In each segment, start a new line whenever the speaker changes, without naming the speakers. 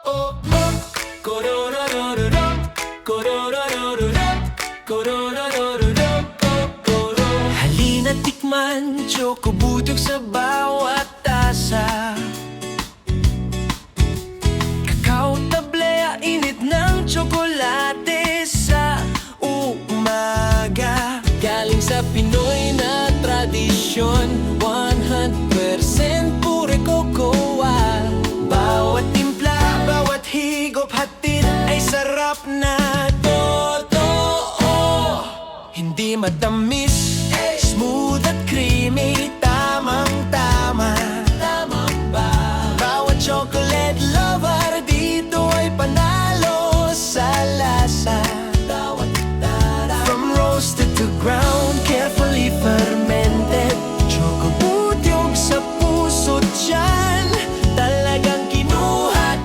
oh, oh. Korororororo, korororororo, korororororo, oh, koro. Halina tikman, Choco Butyog sa bawat tasa. Kakao tablea, init ng tsokolate sa umaga. Galing sa Pinoy na tradisyon, 100% pure cocoa. Bawat timpla, bawat higop, hatid ay sarap na totoo. Hindi matamis, smooth at creamy, tamang-tama. Tamang ba? Bawat chocolate lover dito ay panalo sa lasa. From roasted to ground, carefully fermented. Choco Butyog sa puso't tiyan, talagang kinuha't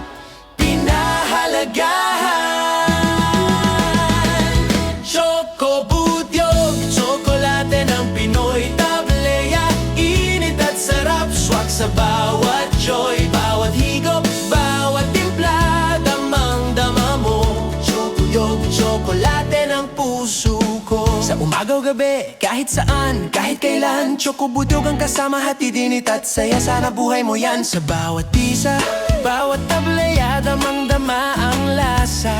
pinahalagahan. Choco Butyog, tsokolate ng Pinoy tablea. Init at sarap, swak sa bawat joy. Bawat higop, bawat timpla, damang-dama mo. Choco Butyog, tsokolate ng puso ko. Sa umaga o gabi, kahit saan, kahit kailan, Choco Butyog ang kasama, hatid init at saya. Sana buhay mo yan. Sa bawat pisa, bawat tablea, damang-dama ang lasa.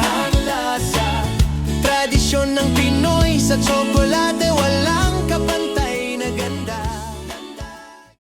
Tradisyon ng Pinoy, sa tsokolate walang